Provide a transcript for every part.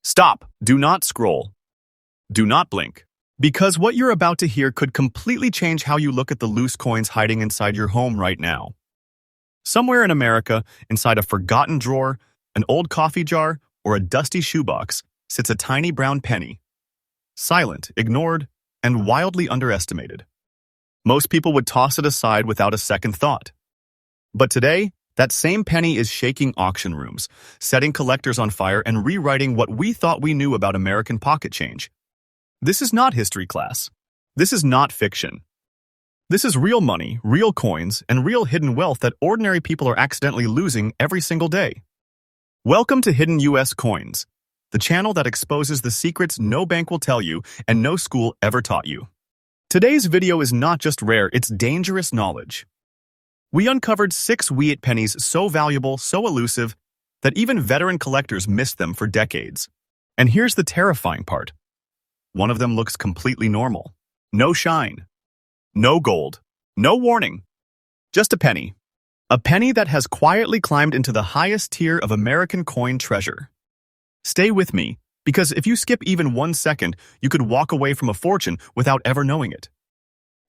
Stop. Do not scroll. Do not blink. Because what you're about to hear could completely change how you look at the loose coins hiding inside your home right now. Somewhere in America, inside a forgotten drawer, an old coffee jar, or a dusty shoebox, sits a tiny brown penny. Silent, ignored, and wildly underestimated. Most people would toss it aside without a second thought. But today, that same penny is shaking auction rooms, setting collectors on fire and rewriting what we thought we knew about American pocket change. This is not history class. This is not fiction. This is real money, real coins, and real hidden wealth that ordinary people are accidentally losing every single day. Welcome to Hidden U.S. Coins, the channel that exposes the secrets no bank will tell you and no school ever taught you. Today's video is not just rare, it's dangerous knowledge. We uncovered 6 wheat pennies so valuable, so elusive, that even veteran collectors missed them for decades. And here's the terrifying part. One of them looks completely normal. No shine. No gold. No warning. Just a penny. A penny that has quietly climbed into the highest tier of American coin treasure. Stay with me, because if you skip even 1 second, you could walk away from a fortune without ever knowing it.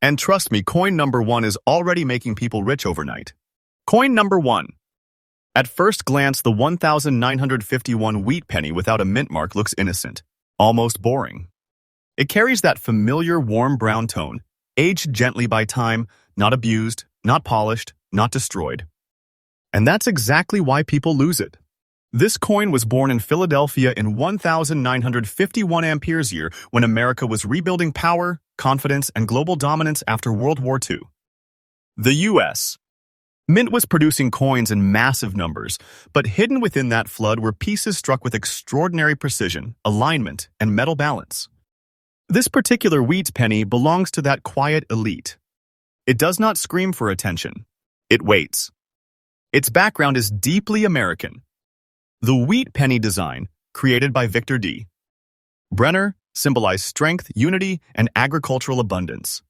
And trust me, coin number 1 is already making people rich overnight. Coin number 1. At first glance, the 1951 wheat penny without a mint mark looks innocent, almost boring. It carries that familiar warm brown tone, aged gently by time, not abused, not polished, not destroyed. And that's exactly why people lose it. This coin was born in Philadelphia in 1951 Ampere's year when America was rebuilding power, confidence, and global dominance after World War II. The U.S. Mint was producing coins in massive numbers, but hidden within that flood were pieces struck with extraordinary precision, alignment, and metal balance. This particular wheat penny belongs to that quiet elite. It does not scream for attention. It waits. Its background is deeply American. The wheat penny design, created by Victor D. Brenner, symbolized strength, unity, and agricultural abundance.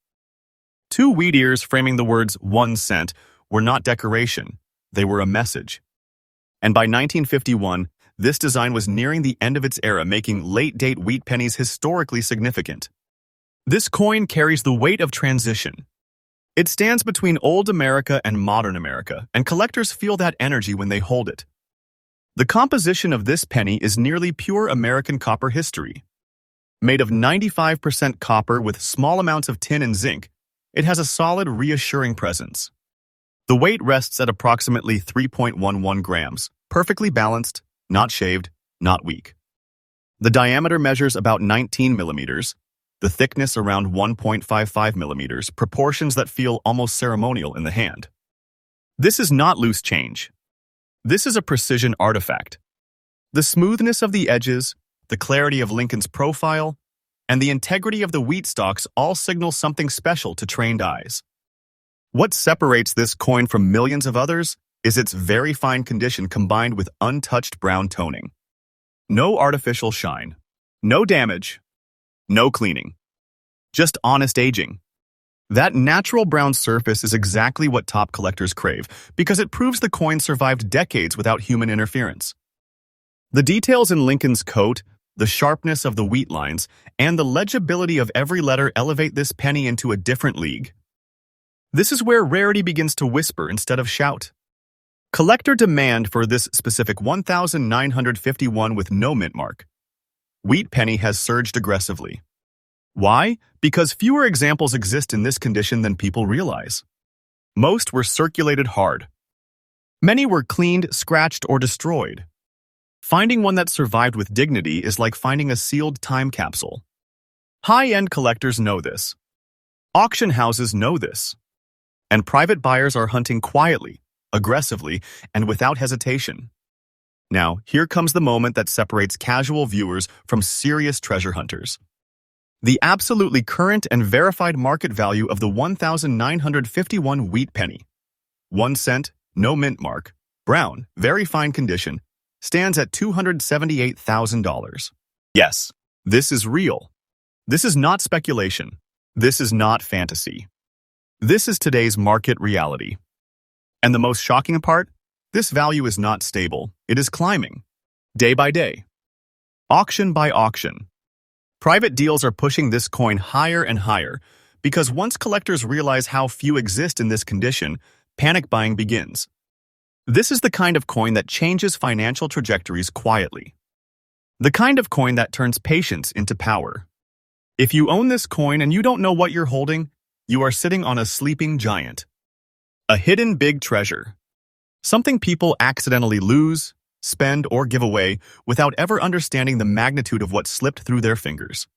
2 wheat ears framing the words 1 cent were not decoration, they were a message. And by 1951, this design was nearing the end of its era, making late-date wheat pennies historically significant. This coin carries the weight of transition. It stands between old America and modern America, and collectors feel that energy when they hold it. The composition of this penny is nearly pure American copper history. Made of 95% copper with small amounts of tin and zinc, it has a solid, reassuring presence. The weight rests at approximately 3.11 grams, perfectly balanced, not shaved, not weak. The diameter measures about 19 millimeters, the thickness around 1.55 millimeters, proportions that feel almost ceremonial in the hand. This is not loose change. This is a precision artifact. The smoothness of the edges, the clarity of Lincoln's profile, and the integrity of the wheat stalks all signal something special to trained eyes. What separates this coin from millions of others is its very fine condition combined with untouched brown toning. No artificial shine. No damage. No cleaning. Just honest aging. That natural brown surface is exactly what top collectors crave because it proves the coin survived decades without human interference. The details in Lincoln's coat, the sharpness of the wheat lines, and the legibility of every letter elevate this penny into a different league. This is where rarity begins to whisper instead of shout. Collector demand for this specific 1951 with no mint mark. Wheat penny has surged aggressively. Why? Because fewer examples exist in this condition than people realize. Most were circulated hard. Many were cleaned, scratched, or destroyed. Finding one that survived with dignity is like finding a sealed time capsule. High-end collectors know this. Auction houses know this. And private buyers are hunting quietly, aggressively, and without hesitation. Now, here comes the moment that separates casual viewers from serious treasure hunters. The absolutely current and verified market value of the 1951 wheat penny. 1 cent, no mint mark, brown, very fine condition, stands at $278,000. Yes, this is real. This is not speculation. This is not fantasy. This is today's market reality. And the most shocking part? This value is not stable. It is climbing. Day by day. Auction by auction. Private deals are pushing this coin higher and higher because once collectors realize how few exist in this condition, panic buying begins. This is the kind of coin that changes financial trajectories quietly. The kind of coin that turns patience into power. If you own this coin and you don't know what you're holding, you are sitting on a sleeping giant. A hidden big treasure. Something people accidentally lose, spend, or give away without ever understanding the magnitude of what slipped through their fingers.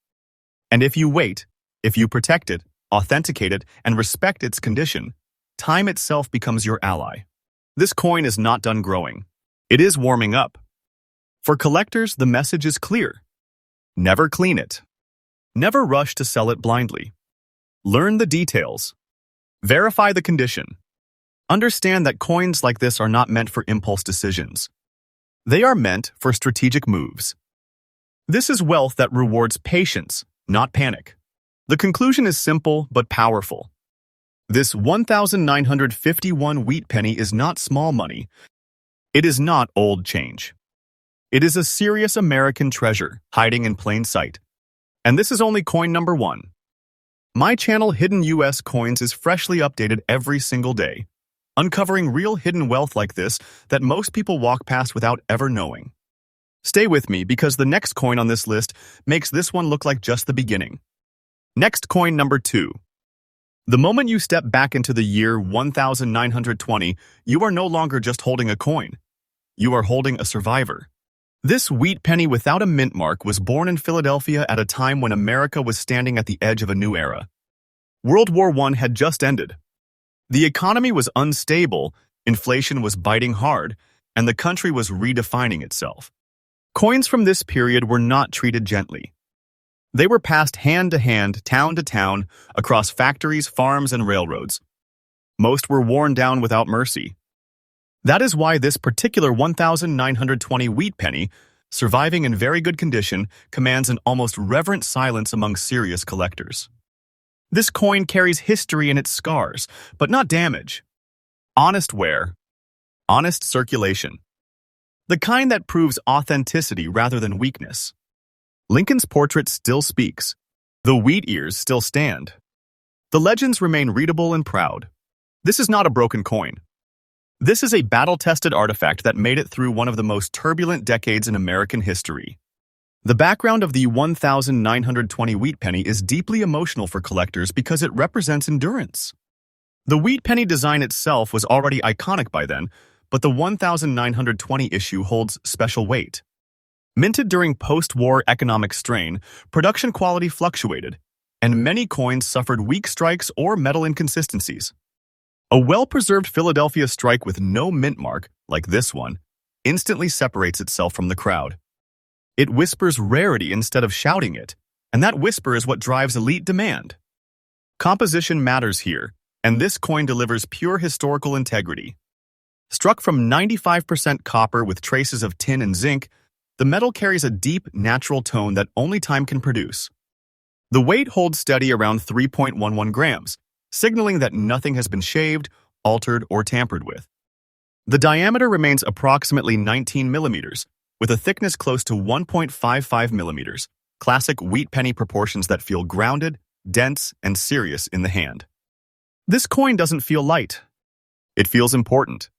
And if you wait, if you protect it, authenticate it, and respect its condition, time itself becomes your ally. This coin is not done growing. It is warming up. For collectors, the message is clear. Never clean it. Never rush to sell it blindly. Learn the details. Verify the condition. Understand that coins like this are not meant for impulse decisions. They are meant for strategic moves. This is wealth that rewards patience, not panic. The conclusion is simple but powerful. This 1,951 wheat penny is not small money. It is not old change. It is a serious American treasure hiding in plain sight. And this is only coin number 1. My channel Hidden US Coins is freshly updated every single day, uncovering real hidden wealth like this that most people walk past without ever knowing. Stay with me because the next coin on this list makes this one look like just the beginning. Next coin number 2. The moment you step back into the year 1920, you are no longer just holding a coin. You are holding a survivor. This wheat penny without a mint mark was born in Philadelphia at a time when America was standing at the edge of a new era. World War I had just ended. The economy was unstable, inflation was biting hard, and the country was redefining itself. Coins from this period were not treated gently. They were passed hand to hand, town to town, across factories, farms, and railroads. Most were worn down without mercy. That is why this particular 1920 wheat penny, surviving in very good condition, commands an almost reverent silence among serious collectors. This coin carries history in its scars, but not damage. Honest wear. Honest circulation. The kind that proves authenticity rather than weakness. Lincoln's portrait still speaks. The wheat ears still stand. The legends remain readable and proud. This is not a broken coin. This is a battle-tested artifact that made it through one of the most turbulent decades in American history. The background of the 1920 wheat penny is deeply emotional for collectors because it represents endurance. The wheat penny design itself was already iconic by then, but the 1920 issue holds special weight. Minted during post-war economic strain, production quality fluctuated, and many coins suffered weak strikes or metal inconsistencies. A well-preserved Philadelphia strike with no mint mark, like this one, instantly separates itself from the crowd. It whispers rarity instead of shouting it, and that whisper is what drives elite demand. Composition matters here, and this coin delivers pure historical integrity. Struck from 95% copper with traces of tin and zinc, the metal carries a deep, natural tone that only time can produce. The weight holds steady around 3.11 grams, signaling that nothing has been shaved, altered, or tampered with. The diameter remains approximately 19 millimeters, with a thickness close to 1.55 millimeters, classic wheat penny proportions that feel grounded, dense, and serious in the hand. This coin doesn't feel light. It feels important.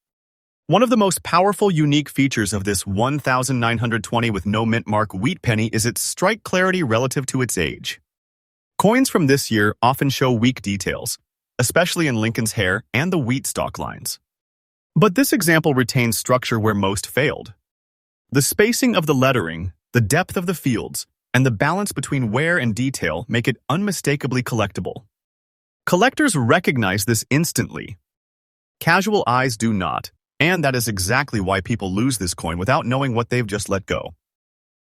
One of the most powerful, unique features of this 1920 with no mint mark wheat penny is its strike clarity relative to its age. Coins from this year often show weak details, especially in Lincoln's hair and the wheat stalk lines. But this example retains structure where most failed. The spacing of the lettering, the depth of the fields, and the balance between wear and detail make it unmistakably collectible. Collectors recognize this instantly. Casual eyes do not, and that is exactly why people lose this coin without knowing what they've just let go.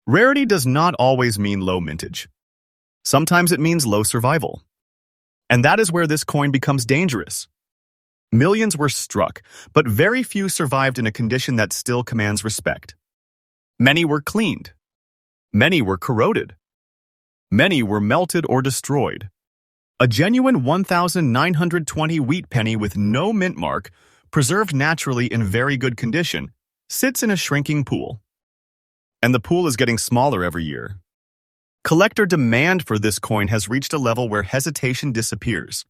Rarity does not always mean low mintage. Sometimes it means low survival. And that is where this coin becomes dangerous. Millions were struck, but very few survived in a condition that still commands respect. Many were cleaned. Many were corroded. Many were melted or destroyed. A genuine 1920 wheat penny with no mint mark, preserved naturally in very good condition, sits in a shrinking pool. and the pool is getting smaller every year. Collector demand for this coin has reached a level where hesitation disappears.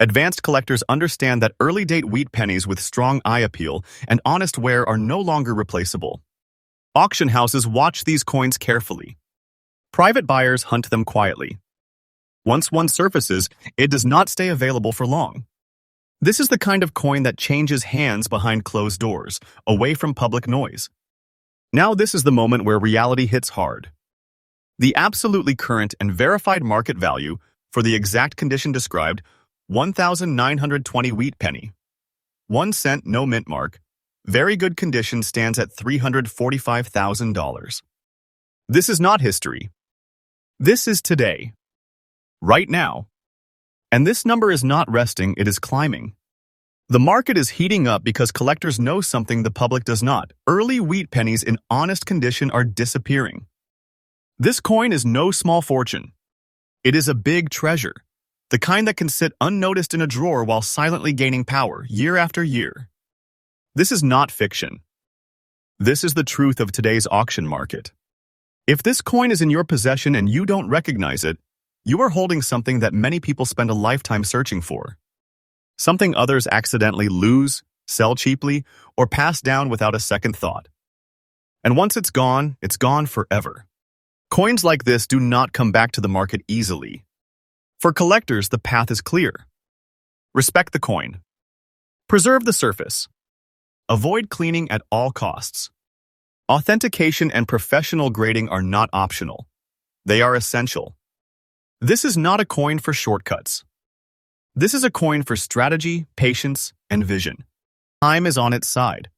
Advanced collectors understand that early-date wheat pennies with strong eye appeal and honest wear are no longer replaceable. Auction houses watch these coins carefully. Private buyers hunt them quietly. Once one surfaces, it does not stay available for long. This is the kind of coin that changes hands behind closed doors, away from public noise. Now this is the moment where reality hits hard. The absolutely current and verified market value for the exact condition described, 1,920 wheat penny. 1 cent, no mint mark. Very good condition stands at $345,000. This is not history. This is today. Right now. And this number is not resting, it is climbing. The market is heating up because collectors know something the public does not. Early wheat pennies in honest condition are disappearing. This coin is no small fortune. It is a big treasure, the kind that can sit unnoticed in a drawer while silently gaining power year after year. This is not fiction. This is the truth of today's auction market. If this coin is in your possession and you don't recognize it, you are holding something that many people spend a lifetime searching for. Something others accidentally lose, sell cheaply, or pass down without a second thought. And once it's gone forever. Coins like this do not come back to the market easily. For collectors, the path is clear. Respect the coin. Preserve the surface. Avoid cleaning at all costs. Authentication and professional grading are not optional. They are essential. This is not a coin for shortcuts. This is a coin for strategy, patience, and vision. Time is on its side.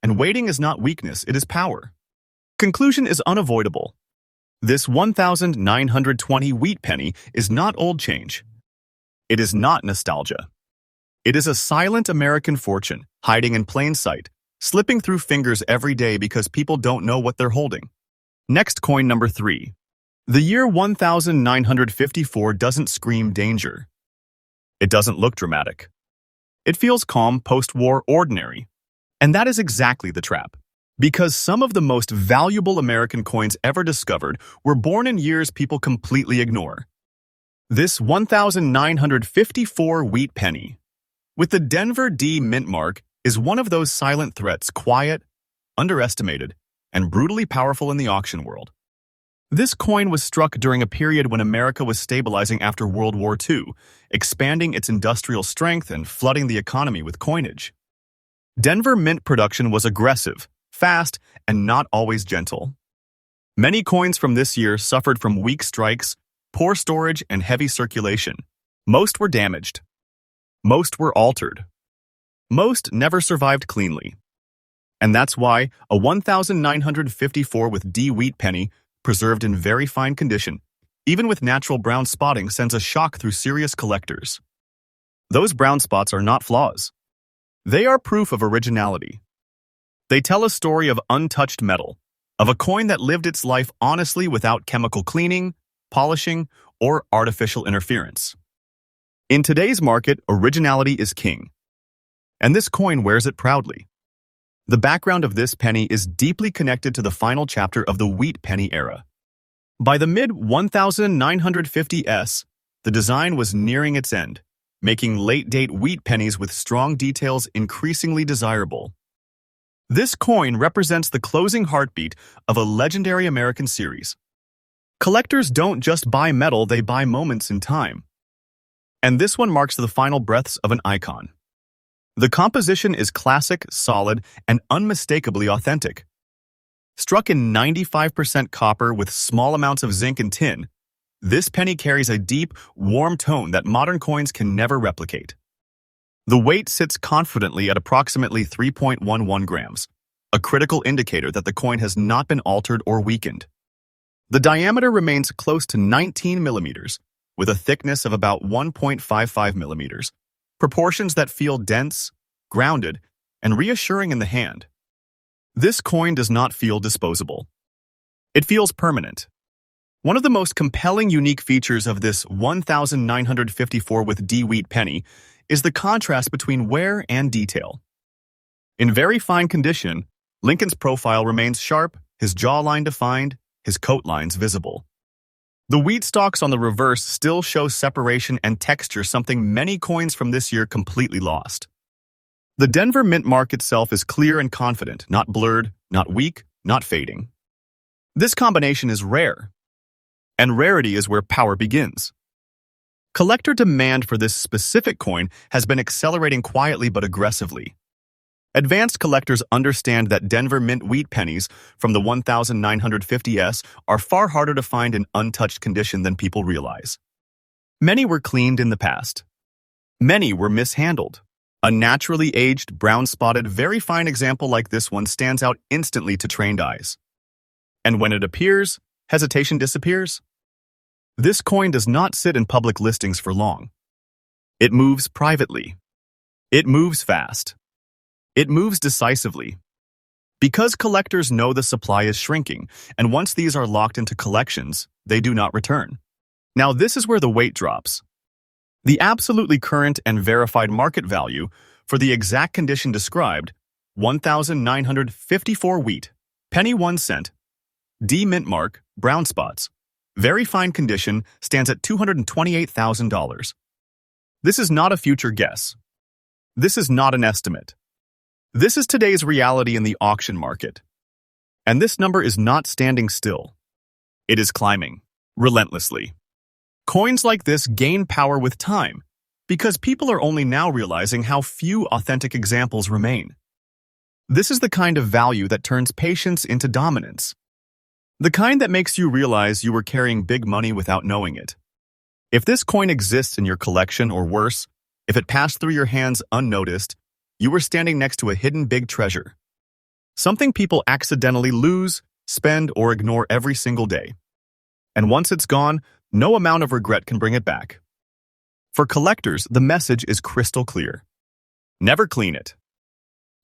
And waiting is not weakness, it is power. Conclusion is unavoidable. This 1,920 wheat penny is not old change. It is not nostalgia. It is a silent American fortune, hiding in plain sight, slipping through fingers every day because people don't know what they're holding. Next coin number 3. The year 1954 doesn't scream danger. It doesn't look dramatic. It feels calm, post-war, ordinary. And that is exactly the trap. Because some of the most valuable American coins ever discovered were born in years people completely ignore. This 1954 wheat penny, with the Denver D mint mark, is one of those silent threats, quiet, underestimated, and brutally powerful in the auction world. This coin was struck during a period when America was stabilizing after World War II, expanding its industrial strength and flooding the economy with coinage. Denver mint production was aggressive, fast, and not always gentle. Many coins from this year suffered from weak strikes, poor storage, and heavy circulation. Most were damaged. Most were altered. Most never survived cleanly. And that's why a 1954 with D wheat penny, preserved in very fine condition, even with natural brown spotting, sends a shock through serious collectors. Those brown spots are not flaws. They are proof of originality. They tell a story of untouched metal, of a coin that lived its life honestly without chemical cleaning, polishing, or artificial interference. In today's market, originality is king. And this coin wears it proudly. The background of this penny is deeply connected to the final chapter of the wheat penny era. By the mid-1950s, the design was nearing its end, making late-date wheat pennies with strong details increasingly desirable. This coin represents the closing heartbeat of a legendary American series. Collectors don't just buy metal, they buy moments in time. And this one marks the final breaths of an icon. The composition is classic, solid, and unmistakably authentic. Struck in 95% copper with small amounts of zinc and tin, this penny carries a deep, warm tone that modern coins can never replicate. The weight sits confidently at approximately 3.11 grams, a critical indicator that the coin has not been altered or weakened. The diameter remains close to 19 millimeters, with a thickness of about 1.55 millimeters, proportions that feel dense, grounded, and reassuring in the hand. This coin does not feel disposable. It feels permanent. One of the most compelling unique features of this 1954 with D wheat penny is the contrast between wear and detail. In very fine condition, Lincoln's profile remains sharp, his jawline defined, his coat lines visible. The wheat stalks on the reverse still show separation and texture, something many coins from this year completely lost. The Denver mint mark itself is clear and confident, not blurred, not weak, not fading. This combination is rare, and rarity is where power begins. Collector demand for this specific coin has been accelerating quietly but aggressively. Advanced collectors understand that Denver mint wheat pennies from the 1950s are far harder to find in untouched condition than people realize. Many were cleaned in the past. Many were mishandled. A naturally aged, brown-spotted, very fine example like this one stands out instantly to trained eyes. And when it appears, hesitation disappears. This coin does not sit in public listings for long. It moves privately. It moves fast. It moves decisively. Because collectors know the supply is shrinking, and once these are locked into collections, they do not return. Now this is where the weight drops. The absolutely current and verified market value for the exact condition described, 1,954 wheat, penny 1 cent, D mint mark, brown spots, very fine condition, stands at $228,000. This is not a future guess. This is not an estimate. This is today's reality in the auction market. And this number is not standing still. It is climbing, relentlessly. Coins like this gain power with time, because people are only now realizing how few authentic examples remain. This is the kind of value that turns patience into dominance. The kind that makes you realize you were carrying big money without knowing it. If this coin exists in your collection, or worse, if it passed through your hands unnoticed, you were standing next to a hidden big treasure. Something people accidentally lose, spend, or ignore every single day. And once it's gone, no amount of regret can bring it back. For collectors, the message is crystal clear. Never clean it.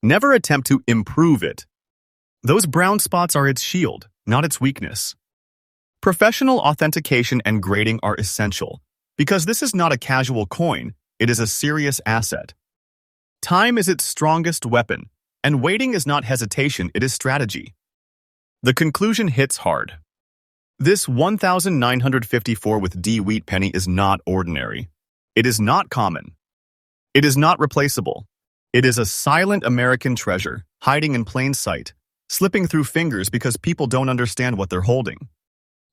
Never attempt to improve it. Those brown spots are its shield, not its weakness. Professional authentication and grading are essential, because this is not a casual coin, it is a serious asset. Time is its strongest weapon, and waiting is not hesitation, it is strategy. The conclusion hits hard. This 1954 with D wheat penny is not ordinary. It is not common. It is not replaceable. It is a silent American treasure, hiding in plain sight, slipping through fingers because people don't understand what they're holding.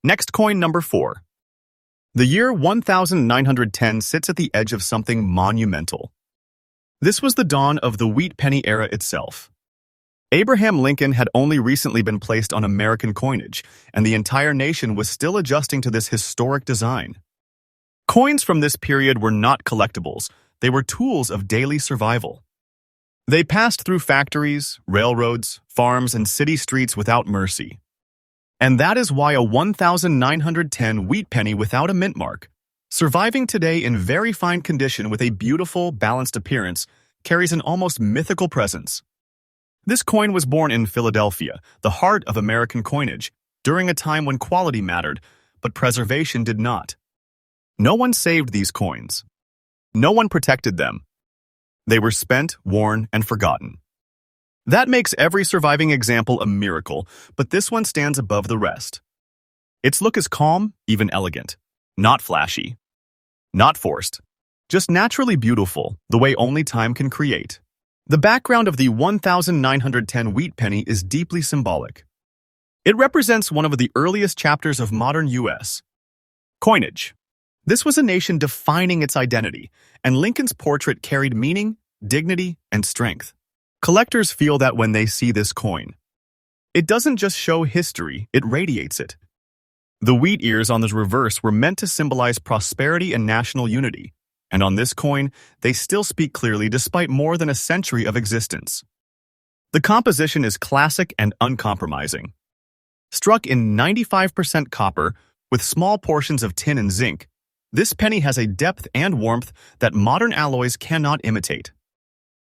Next coin number 4. The year 1910 sits at the edge of something monumental. This was the dawn of the wheat penny era itself. Abraham Lincoln had only recently been placed on American coinage, and the entire nation was still adjusting to this historic design. Coins from this period were not collectibles, they were tools of daily survival. They passed through factories, railroads, farms, and city streets without mercy. And that is why a 1910 wheat penny without a mint mark, surviving today in very fine condition with a beautiful, balanced appearance, carries an almost mythical presence. This coin was born in Philadelphia, the heart of American coinage, during a time when quality mattered, but preservation did not. No one saved these coins. No one protected them. They were spent, worn, and forgotten. That makes every surviving example a miracle, but this one stands above the rest. Its look is calm, even elegant. Not flashy. Not forced. Just naturally beautiful, the way only time can create. The background of the 1910 wheat penny is deeply symbolic. It represents one of the earliest chapters of modern U.S. coinage. This was a nation defining its identity, and Lincoln's portrait carried meaning, dignity, and strength. Collectors feel that when they see this coin. It doesn't just show history, it radiates it. The wheat ears on the reverse were meant to symbolize prosperity and national unity, and on this coin, they still speak clearly despite more than a century of existence. The composition is classic and uncompromising. Struck in 95% copper with small portions of tin and zinc, this penny has a depth and warmth that modern alloys cannot imitate.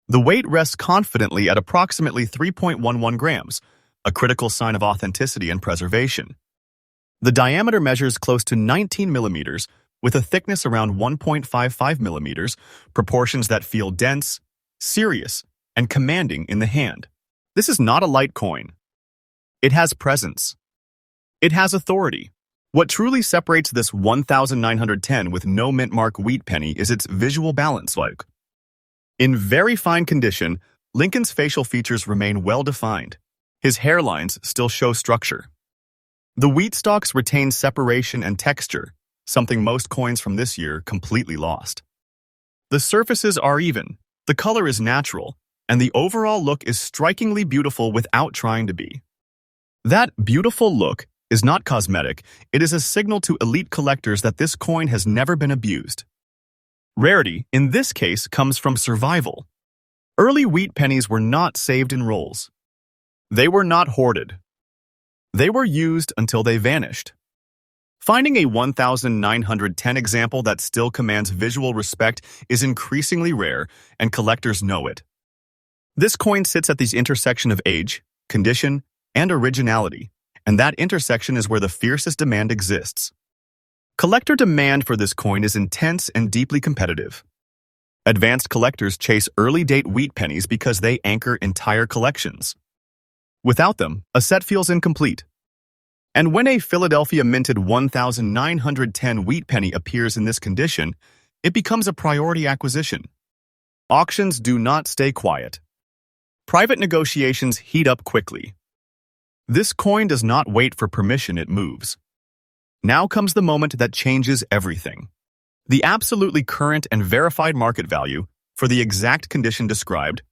The weight rests confidently at approximately 3.11 grams, a critical sign of authenticity and preservation. The diameter measures close to 19 millimeters, with a thickness around 1.55 millimeters, proportions that feel dense, serious, and commanding in the hand. This is not a light coin. It has presence. It has authority. What truly separates this 1910 with no mint mark wheat penny is its visual balance. In very fine condition, Lincoln's facial features remain well defined. His hairlines still show structure. The wheat stalks retain separation and texture, something most coins from this year completely lost. The surfaces are even, the color is natural, and the overall look is strikingly beautiful without trying to be. That beautiful look is not cosmetic, it is a signal to elite collectors that this coin has never been abused. Rarity, in this case, comes from survival. Early wheat pennies were not saved in rolls. They were not hoarded. They were used until they vanished. Finding a 1910 example that still commands visual respect is increasingly rare, and collectors know it. This coin sits at the intersection of age, condition, and originality, and that intersection is where the fiercest demand exists. Collector demand for this coin is intense and deeply competitive. Advanced collectors chase early-date wheat pennies because they anchor entire collections. Without them, a set feels incomplete. And when a Philadelphia minted 1910 wheat penny appears in this condition, it becomes a priority acquisition. Auctions do not stay quiet. Private negotiations heat up quickly. This coin does not wait for permission, it moves. Now comes the moment that changes everything. The absolutely current and verified market value for the exact condition described,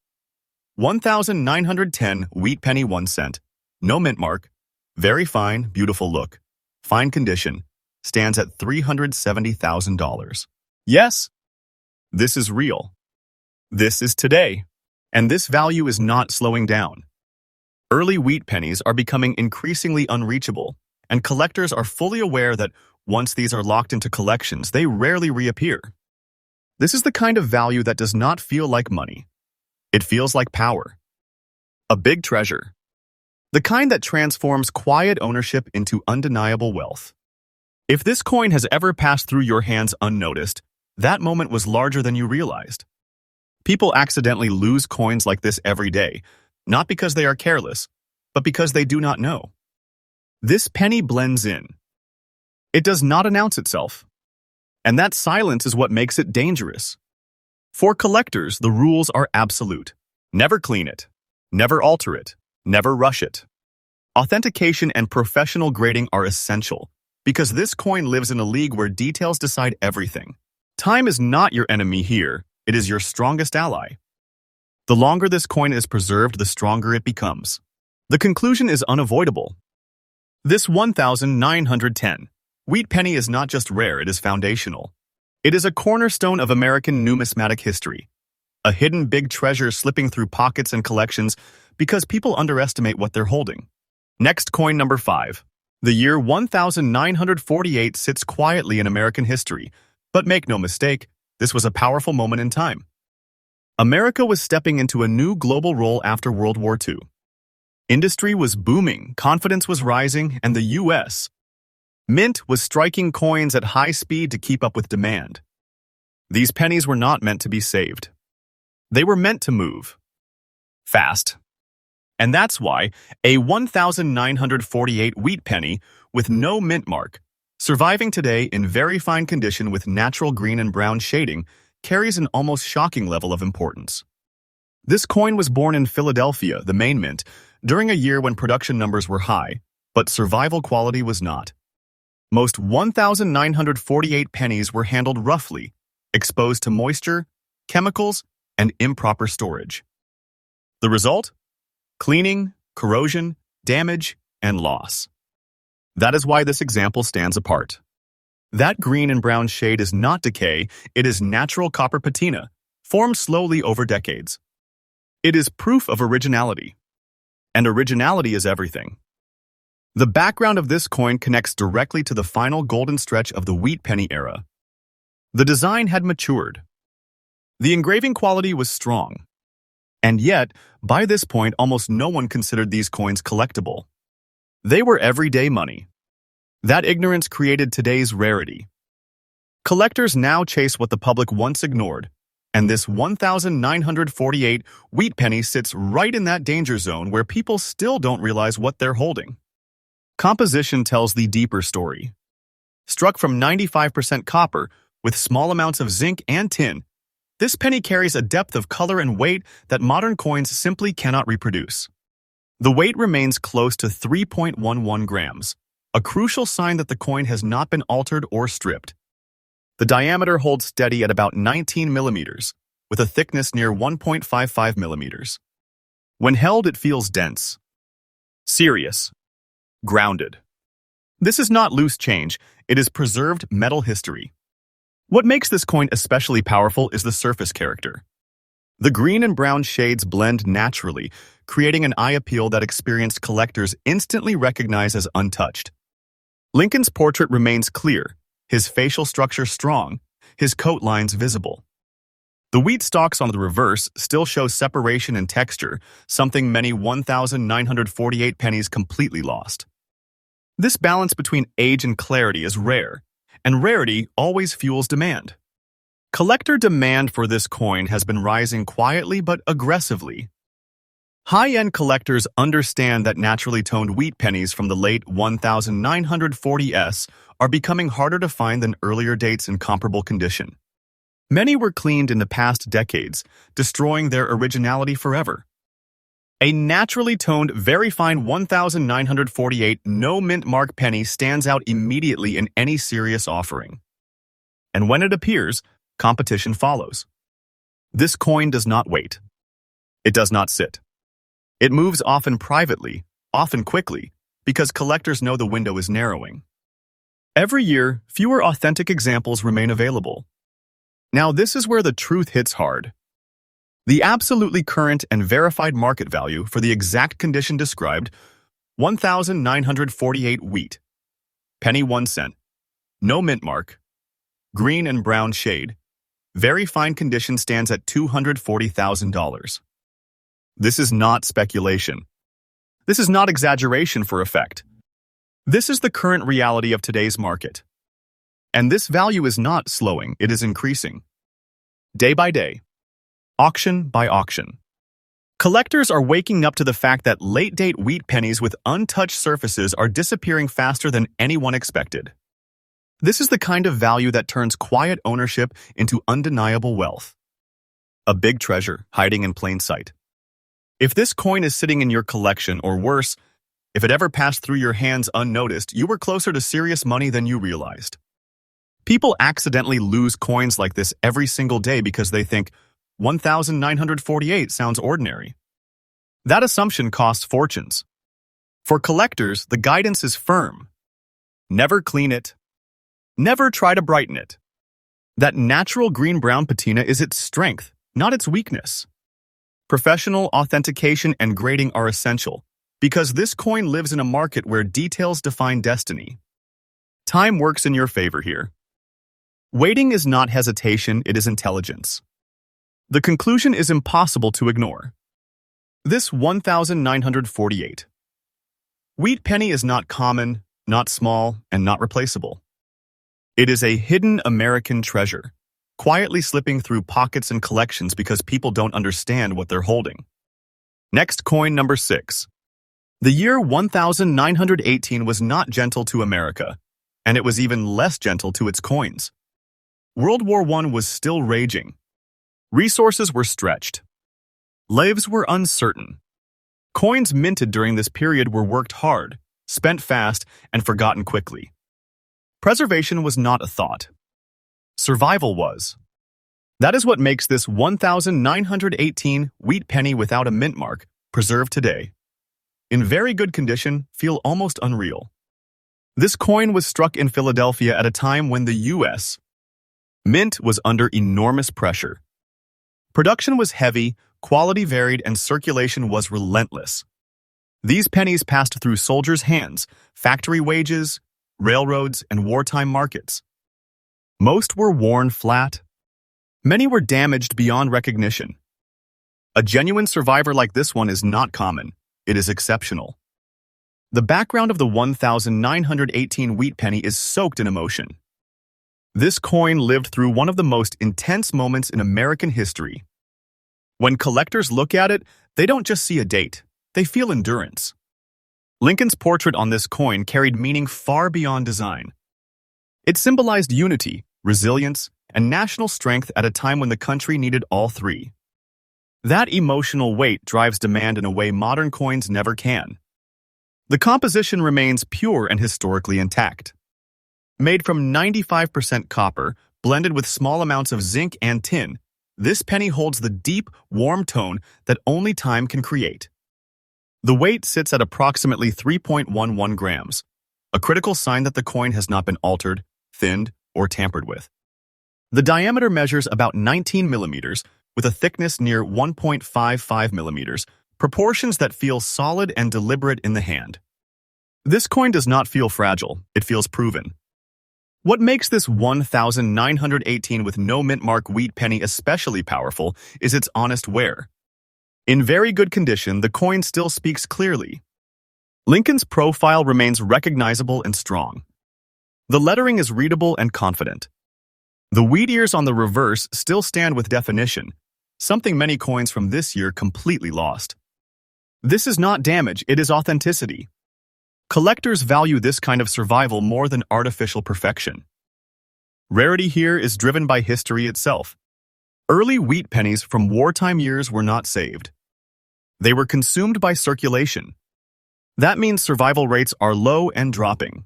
1910 wheat penny 1 cent, no mint mark, very fine, beautiful look, fine condition, stands at $370,000. Yes, this is real. This is today, and this value is not slowing down. Early wheat pennies are becoming increasingly unreachable, and collectors are fully aware that once these are locked into collections, they rarely reappear. This is the kind of value that does not feel like money. It feels like power. A big treasure. The kind that transforms quiet ownership into undeniable wealth. If this coin has ever passed through your hands unnoticed, that moment was larger than you realized. People accidentally lose coins like this every day, not because they are careless, but because they do not know. This penny blends in. It does not announce itself. And that silence is what makes it dangerous. For collectors, the rules are absolute. Never clean it. Never alter it. Never rush it. Authentication and professional grading are essential, because this coin lives in a league where details decide everything. Time is not your enemy here, it is your strongest ally. The longer this coin is preserved, the stronger it becomes. The conclusion is unavoidable. This 1910 wheat penny is not just rare, it is foundational. It is a cornerstone of American numismatic history, a hidden big treasure slipping through pockets and collections because people underestimate what they're holding. Next, coin number 5. The year 1948 sits quietly in American history, but make no mistake, this was a powerful moment in time. America was stepping into a new global role after World War II. Industry was booming, confidence was rising, and the U.S. Mint was striking coins at high speed to keep up with demand. These pennies were not meant to be saved. They were meant to move fast. And that's why a 1948 wheat penny with no mint mark, surviving today in very fine condition with natural green and brown shading, carries an almost shocking level of importance. This coin was born in Philadelphia, the main mint, during a year when production numbers were high, but survival quality was not. Most 1948 pennies were handled roughly, exposed to moisture, chemicals, and improper storage. The result? Cleaning, corrosion, damage, and loss. That is why this example stands apart. That green and brown shade is not decay, it is natural copper patina, formed slowly over decades. It is proof of originality. And originality is everything. The background of this coin connects directly to the final golden stretch of the wheat penny era. The design had matured. The engraving quality was strong. And yet, by this point, almost no one considered these coins collectible. They were everyday money. That ignorance created today's rarity. Collectors now chase what the public once ignored, And this 1,948 wheat penny sits right in that danger zone where people still don't realize what they're holding. Composition tells the deeper story. Struck from 95% copper with small amounts of zinc and tin, this penny carries a depth of color and weight that modern coins simply cannot reproduce. The weight remains close to 3.11 grams, a crucial sign that the coin has not been altered or stripped. The diameter holds steady at about 19 millimeters, with a thickness near 1.55 millimeters. When held, it feels dense, serious, grounded. This is not loose change, it is preserved metal history. What makes this coin especially powerful is the surface character. The green and brown shades blend naturally, creating an eye appeal that experienced collectors instantly recognize as untouched. Lincoln's portrait remains clear, his facial structure strong, his coat lines visible. The wheat stalks on the reverse still show separation and texture, something many 1,948 pennies completely lost. This balance between age and clarity is rare, and rarity always fuels demand. Collector demand for this coin has been rising quietly but aggressively. High-end collectors understand that naturally toned wheat pennies from the late 1940s are becoming harder to find than earlier dates in comparable condition. Many were cleaned in the past decades, destroying their originality forever. A naturally toned, very fine 1948 no mint mark penny stands out immediately in any serious offering. And when it appears, competition follows. This coin does not wait. It does not sit. It moves often privately, often quickly, because collectors know the window is narrowing. Every year, fewer authentic examples remain available. Now this is where the truth hits hard. The absolutely current and verified market value for the exact condition described, 1,948 wheat, penny 1 cent, no mint mark, green and brown shade, very fine condition stands at $240,000. This is not speculation. This is not exaggeration for effect. This is the current reality of today's market. And this value is not slowing, it is increasing. Day by day. Auction by auction. Collectors are waking up to the fact that late-date wheat pennies with untouched surfaces are disappearing faster than anyone expected. This is the kind of value that turns quiet ownership into undeniable wealth. A big treasure hiding in plain sight. If this coin is sitting in your collection, or worse, if it ever passed through your hands unnoticed, you were closer to serious money than you realized. People accidentally lose coins like this every single day because they think, 1,948 sounds ordinary. That assumption costs fortunes. For collectors, the guidance is firm. Never clean it. Never try to brighten it. That natural green-brown patina is its strength, not its weakness. Professional authentication and grading are essential, because this coin lives in a market where details define destiny. Time works in your favor here. Waiting is not hesitation, it is intelligence. The conclusion is impossible to ignore. This 1,948. Wheat penny is not common, not small, and not replaceable. It is a hidden American treasure, quietly slipping through pockets and collections because people don't understand what they're holding. Next, coin number 6. The year 1918 was not gentle to America, and it was even less gentle to its coins. World War I was still raging. Resources were stretched. Lives were uncertain. Coins minted during this period were worked hard, spent fast, and forgotten quickly. Preservation was not a thought. Survival was. That is what makes this 1918 wheat penny without a mint mark, preserved today, in very good condition, feel almost unreal. This coin was struck in Philadelphia at a time when the U.S. Mint was under enormous pressure. Production was heavy, quality varied, and circulation was relentless. These pennies passed through soldiers' hands, factory wages, railroads, and wartime markets. Most were worn flat. Many were damaged beyond recognition. A genuine survivor like this one is not common. It is exceptional. The background of the 1918 wheat penny is soaked in emotion. This coin lived through one of the most intense moments in American history. When collectors look at it, they don't just see a date, they feel endurance. Lincoln's portrait on this coin carried meaning far beyond design. It symbolized unity, resilience, and national strength at a time when the country needed all three. That emotional weight drives demand in a way modern coins never can. The composition remains pure and historically intact. Made from 95% copper, blended with small amounts of zinc and tin, this penny holds the deep, warm tone that only time can create. The weight sits at approximately 3.11 grams, a critical sign that the coin has not been altered, thinned, or tampered with. The diameter measures about 19 millimeters, with a thickness near 1.55 millimeters, proportions that feel solid and deliberate in the hand. This coin does not feel fragile, it feels proven. What makes this 1918 with no mint mark wheat penny especially powerful is its honest wear. In very good condition, the coin still speaks clearly. Lincoln's profile remains recognizable and strong. The lettering is readable and confident. The wheat ears on the reverse still stand with definition, something many coins from this year completely lost. This is not damage, it is authenticity. Collectors value this kind of survival more than artificial perfection. Rarity here is driven by history itself. Early wheat pennies from wartime years were not saved. They were consumed by circulation. That means survival rates are low and dropping.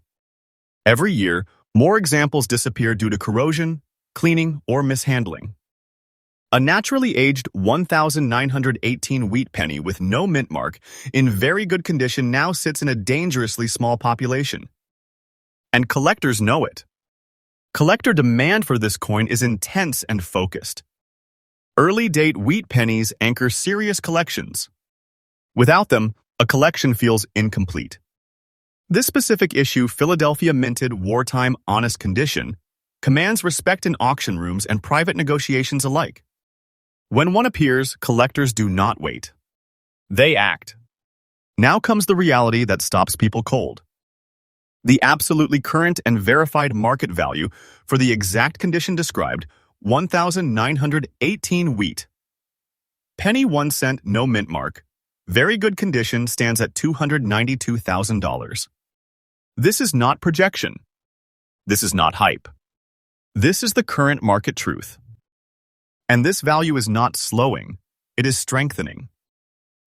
Every year, more examples disappear due to corrosion, cleaning, or mishandling. A naturally aged 1918 wheat penny with no mint mark, in very good condition, now sits in a dangerously small population. And collectors know it. Collector demand for this coin is intense and focused. Early-date wheat pennies anchor serious collections. Without them, a collection feels incomplete. This specific issue, Philadelphia minted wartime honest condition, commands respect in auction rooms and private negotiations alike. When one appears, collectors do not wait. They act. Now comes the reality that stops people cold. The absolutely current and verified market value for the exact condition described, 1918 wheat. Penny 1 cent, no mint mark. Very good condition, stands at $292,000. This is not projection. This is not hype. This is the current market truth. And this value is not slowing, it is strengthening.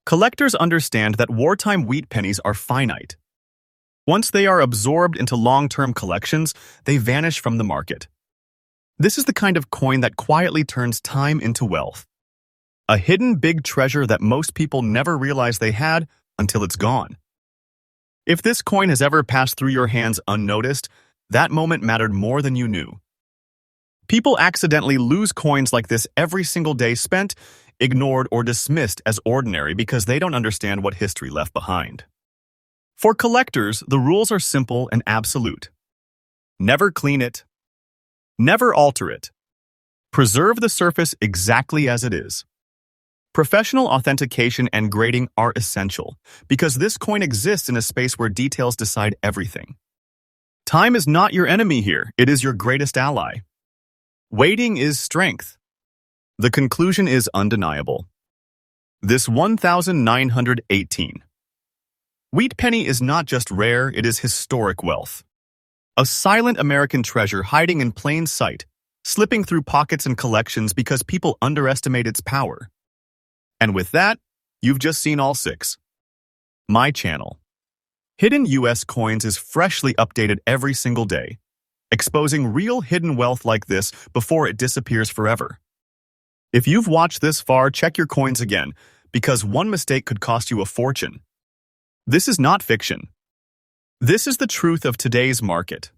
Collectors understand that wartime wheat pennies are finite. Once they are absorbed into long-term collections, they vanish from the market. This is the kind of coin that quietly turns time into wealth. A hidden big treasure that most people never realize they had until it's gone. If this coin has ever passed through your hands unnoticed, that moment mattered more than you knew. People accidentally lose coins like this every single day, spent, ignored, or dismissed as ordinary because they don't understand what history left behind. For collectors, the rules are simple and absolute. Never clean it. Never alter it. Preserve the surface exactly as it is. Professional authentication and grading are essential because this coin exists in a space where details decide everything. Time is not your enemy here, it is your greatest ally. Waiting is strength. The conclusion is undeniable. This 1918 wheat penny is not just rare, it is historic wealth. A silent American treasure hiding in plain sight, slipping through pockets and collections because people underestimate its power. And with that, you've just seen all 6. My channel. Hidden US Coins is freshly updated every single day, exposing real hidden wealth like this before it disappears forever. If you've watched this far, check your coins again, because one mistake could cost you a fortune. This is not fiction. This is the truth of today's market.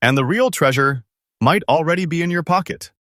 And the real treasure might already be in your pocket.